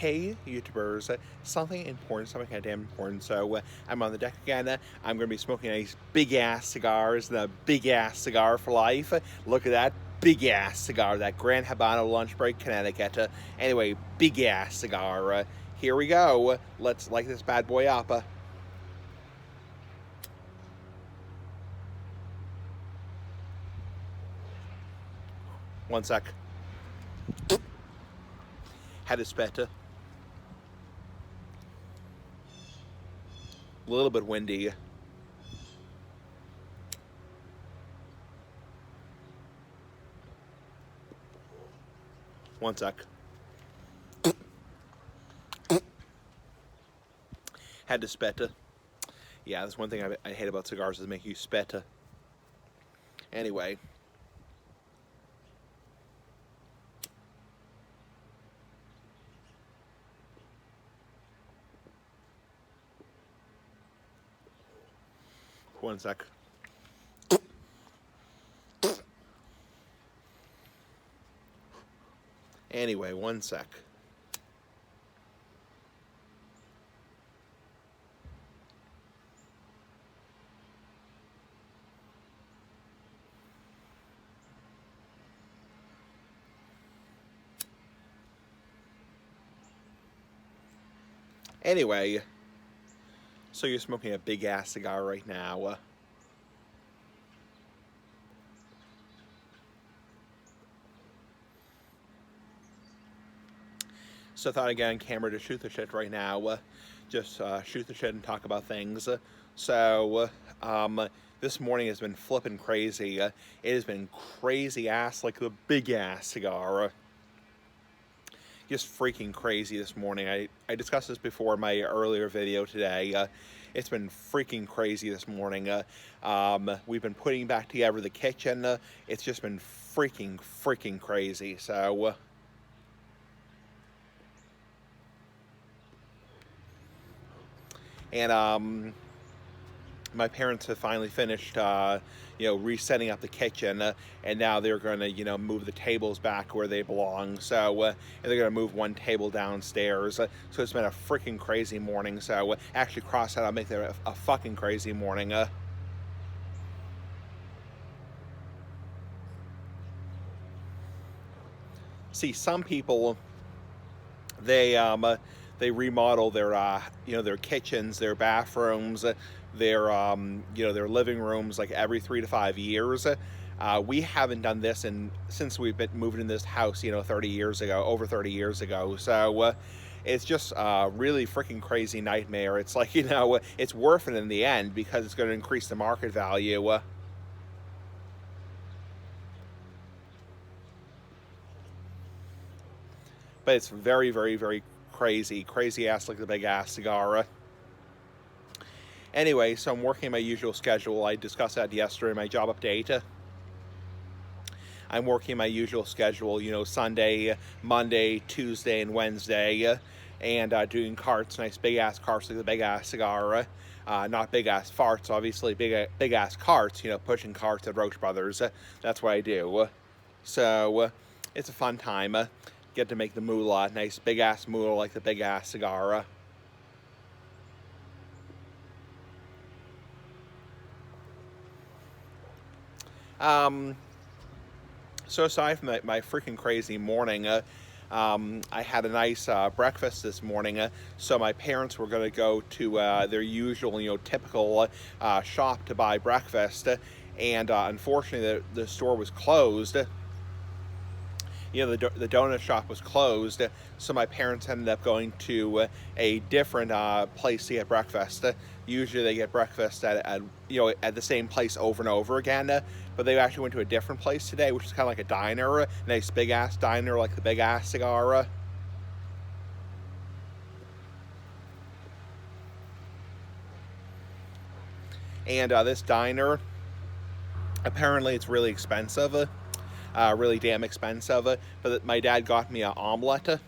Hey YouTubers, something important, something kind of damn important. So I'm on the deck again. I'm going to be smoking a big ass cigars, the big ass cigar for life. Look at that big ass cigar, that Grand Habano Lunch Break, Connecticut. Anyway, big ass cigar. Here we go. Let's light this bad boy up. One sec. Had to spit. A little bit windy. One sec. Had to spit. Yeah, that's one thing I hate about cigars is make you spit. Anyway. One sec. Anyway, one sec. Anyway, so you're smoking a big ass cigar right now. So I thought I'd get on camera to shoot the shit right now. Just shoot the shit and talk about things. So, this morning has been flipping crazy. It has been crazy ass, like the big ass cigar. Just freaking crazy this morning. I discussed this before in my earlier video today. It's been freaking crazy this morning. We've been putting back together the kitchen. It's just been freaking crazy. So, and my parents have finally finished, resetting up the kitchen, and now they're going to, move the tables back where they belong. So, and they're going to move one table downstairs. So it's been a freaking crazy morning. So actually, cross that, I'll make that a fucking crazy morning. See, some people, they remodel their their kitchens, their bathrooms, their living rooms like every 3 to 5 years. We haven't done this since we've been moving in this house, 30 years ago, over 30 years ago. So it's just a really freaking crazy nightmare. It's like, it's worth it in the end because it's going to increase the market value. But it's very crazy ass like the big ass cigar. Anyway, so I'm working my usual schedule. I discussed that yesterday in my job update. I'm working my usual schedule, Sunday, Monday, Tuesday, and Wednesday, and doing carts, nice big ass carts like the big ass cigar. Not big ass farts, obviously, big ass carts, pushing carts at Roche Brothers. That's what I do. So it's a fun time. Get to make the moolah, nice big ass moolah like the big ass cigar. So aside from my freaking crazy morning, I had a nice breakfast this morning. So my parents were going to go to their usual, typical shop to buy breakfast, and unfortunately the store was closed. The donut shop was closed, so my parents ended up going to a different place to get breakfast. Usually they get breakfast at the same place over and over again, but they actually went to a different place today, which is kind of like a diner, a nice big ass diner like the big ass cigar. And this diner, apparently it's really expensive. Really damn expensive, but my dad got me an omelet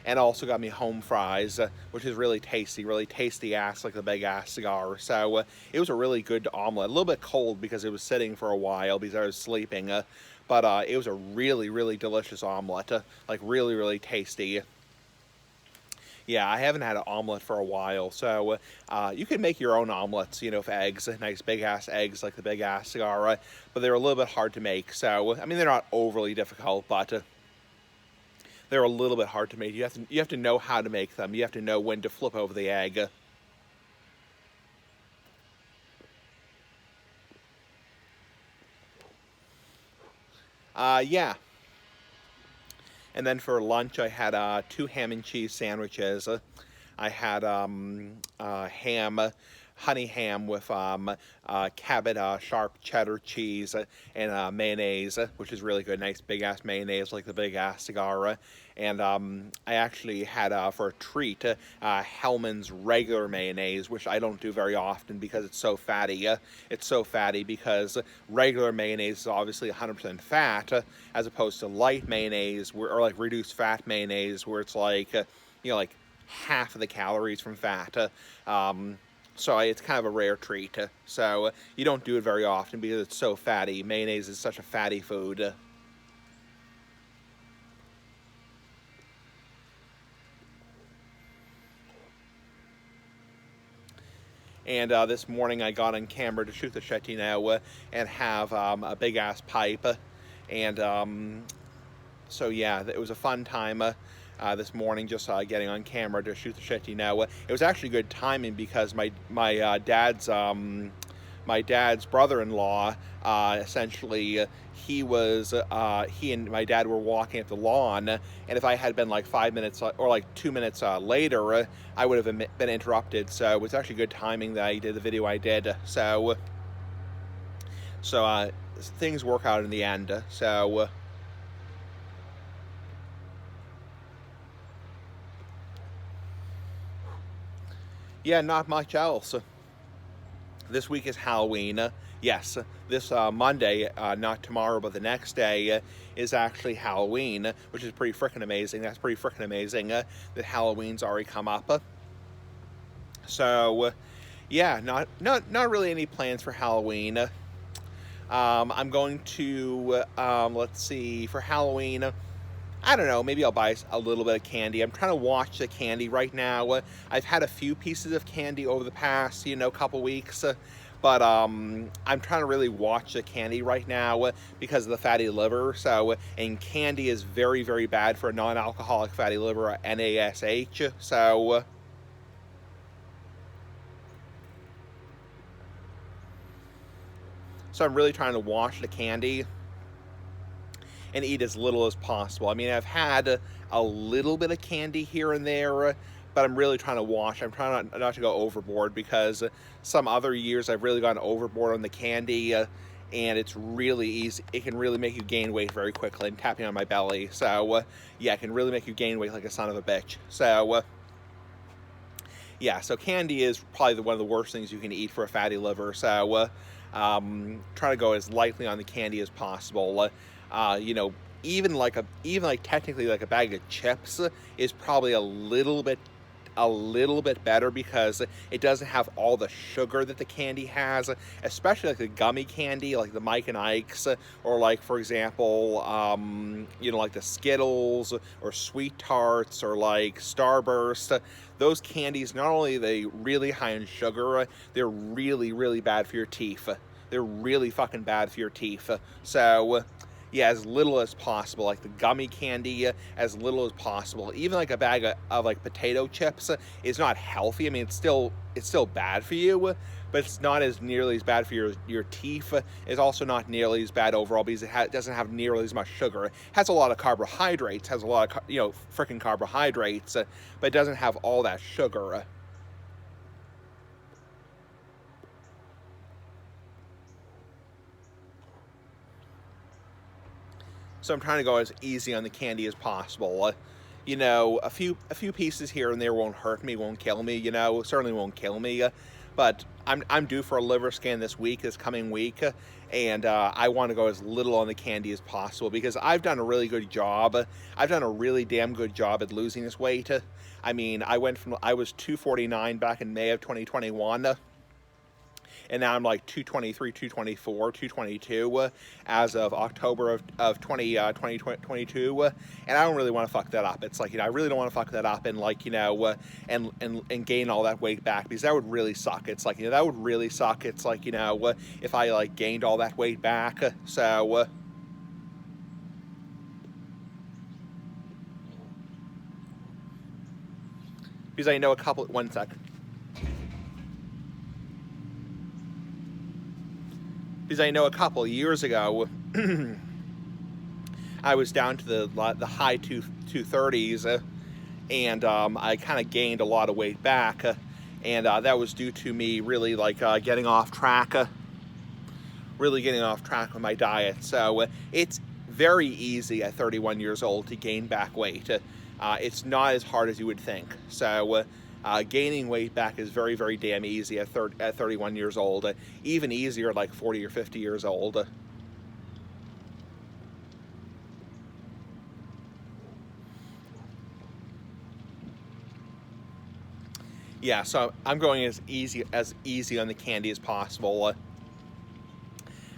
and also got me home fries, which is really tasty ass like the big ass cigar. So it was a really good omelet, a little bit cold because it was sitting for a while because I was sleeping, but it was a really delicious omelet, like really tasty. Yeah, I haven't had an omelet for a while, so you can make your own omelets, with eggs, nice big ass eggs like the Big Ass Cigar, but they're a little bit hard to make. So I mean, they're not overly difficult, but they're a little bit hard to make. You have to know how to make them. You have to know when to flip over the egg. Yeah. And then for lunch, I had 2 ham and cheese sandwiches. I had honey ham with Cabot sharp cheddar cheese and mayonnaise, which is really good. Nice big ass mayonnaise like the Big Ass Cigar. And I actually had for a treat Hellmann's regular mayonnaise, which I don't do very often because it's so fatty. It's so fatty because regular mayonnaise is obviously 100% fat, as opposed to light mayonnaise or like reduced fat mayonnaise, where it's like like half of the calories from fat. So it's kind of a rare treat. So you don't do it very often because it's so fatty. Mayonnaise is such a fatty food. And this morning I got on camera to shoot the shit, and have a big ass pipe. And so yeah, it was a fun time this morning, just getting on camera to shoot the shit. It was actually good timing because my dad's brother-in-law, essentially, he and my dad were walking up the lawn, and if I had been like 5 minutes or like 2 minutes later, I would have been interrupted. So it was actually good timing that I did the video I did. So things work out in the end. So yeah, not much else. This week is Halloween. Yes, this Monday, not tomorrow, but the next day, is actually Halloween, which is pretty freaking amazing. That's pretty freaking amazing that Halloween's already come up. So, yeah, not really any plans for Halloween. I'm going to, let's see, for Halloween, I don't know, maybe I'll buy a little bit of candy. I'm trying to watch the candy right now. I've had a few pieces of candy over the past, couple weeks. But I'm trying to really watch the candy right now because of the fatty liver. So, and candy is very, very bad for a non-alcoholic fatty liver, NASH. So I'm really trying to watch the candy and eat as little as possible. I mean, I've had a little bit of candy here and there, but I'm really trying to watch. I'm trying not to go overboard because some other years I've really gone overboard on the candy, and it's really easy. It can really make you gain weight very quickly. I'm tapping on my belly. So, yeah, it can really make you gain weight like a son of a bitch. So, yeah, so candy is probably one of the worst things you can eat for a fatty liver. So, try to go as lightly on the candy as possible. Even like technically like a bag of chips is probably a little bit better because it doesn't have all the sugar that the candy has, especially like the gummy candy, like the Mike and Ike's, or like, for example, like the Skittles or Sweet Tarts or like Starburst. Those candies, not only are they really high in sugar, they're really, really bad for your teeth. They're really fucking bad for your teeth. So, yeah, as little as possible, like the gummy candy, as little as possible. Even like a bag of like potato chips is not healthy. I mean, it's still bad for you, but it's not as nearly as bad for your teeth. It's also not nearly as bad overall because it doesn't have nearly as much sugar. It has a lot of carbohydrates, has a lot of freaking carbohydrates, but it doesn't have all that sugar. So I'm trying to go as easy on the candy as possible. A few pieces here and there won't hurt me, won't kill me. Certainly won't kill me. But I'm due for a liver scan this coming week, and I want to go as little on the candy as possible because I've done a really good job. I've done a really damn good job at losing this weight. I mean, I was 249 back in May of 2021. and now I'm like 223, 224, 222 as of October of 2022, and I don't really want to fuck that up. It's like, I really don't want to fuck that up and like, and gain all that weight back, because that would really suck. It's like, that would really suck. It's like, if I like gained all that weight back. So because I know a couple, one sec. Because I know a couple years ago, I was down to the high 230s, and I kind of gained a lot of weight back, and that was due to me really like getting off track, really getting off track with my diet. So it's very easy at 31 years old to gain back weight. It's not as hard as you would think. So gaining weight back is very, very damn easy at 31 years old. Even easier at like 40 or 50 years old. Yeah, so I'm going as easy on the candy as possible.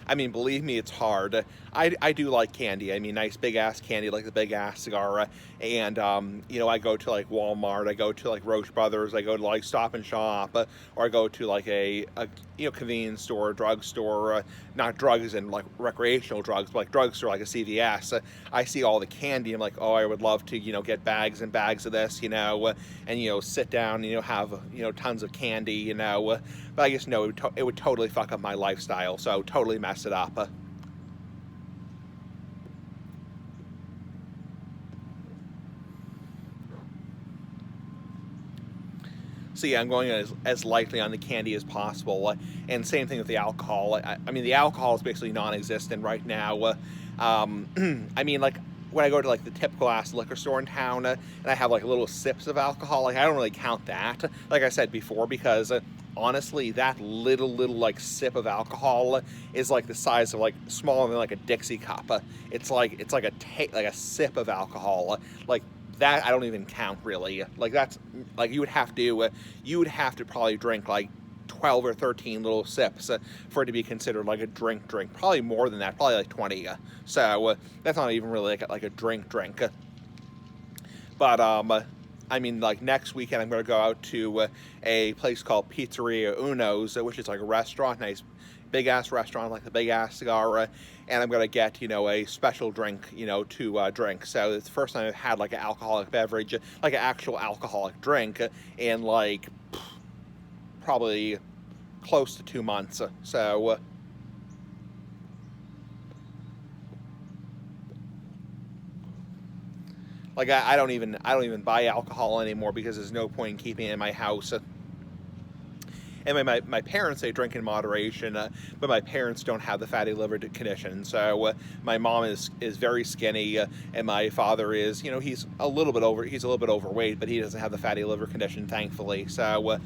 I mean, believe me, it's hard. I do like candy. I mean, nice big ass candy, like the Big Ass Cigar. And I go to like Walmart, I go to like Roche Brothers, I go to like Stop and Shop, or I go to like a convenience store, drugstore, not drugs and like recreational drugs, but like drugstore, like a CVS. I see all the candy. I'm like, oh, I would love to get bags and bags of this, and sit down, have tons of candy, but I guess no, it would totally fuck up my lifestyle. So totally mess it up. So yeah, I'm going as lightly on the candy as possible, and same thing with the alcohol. I mean, the alcohol is basically non-existent right now. I mean, like when I go to like the typical ass liquor store in town, and I have like little sips of alcohol, like I don't really count that. Like I said before, because honestly, that little like sip of alcohol is like the size of like smaller than like a Dixie cup. It's like a sip of alcohol, like. That I don't even count really. Like that's like you would have to probably drink like 12 or 13 little sips for it to be considered like a drink. Probably more than that, probably like 20. So that's not even really like a drink. But I mean, like next weekend I'm going to go out to a place called Pizzeria Uno's, which is like a restaurant, nice big ass restaurant, like the Big Ass Cigar, and I'm gonna get a special drink to drink. So it's the first time I've had like an alcoholic beverage, like an actual alcoholic drink, in like probably close to 2 months. So like I don't even buy alcohol anymore, because there's no point in keeping it in my house. And my parents, they drink in moderation, but my parents don't have the fatty liver condition. So my mom is very skinny, and my father is, he's a little bit overweight, but he doesn't have the fatty liver condition, thankfully. So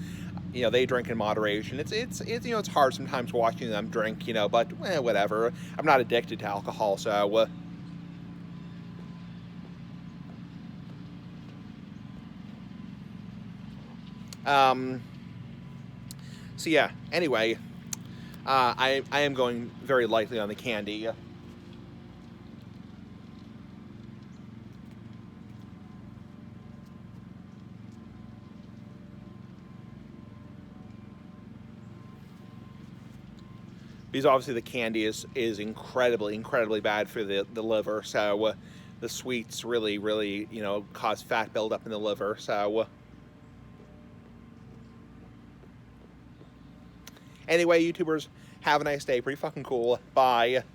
they drink in moderation. It's hard sometimes watching them drink, but whatever. I'm not addicted to alcohol, so. So yeah, anyway, I am going very lightly on the candy. Because obviously the candy is incredibly bad for the liver. So the sweets really cause fat buildup in the liver. So anyway, YouTubers, have a nice day. Pretty fucking cool. Bye.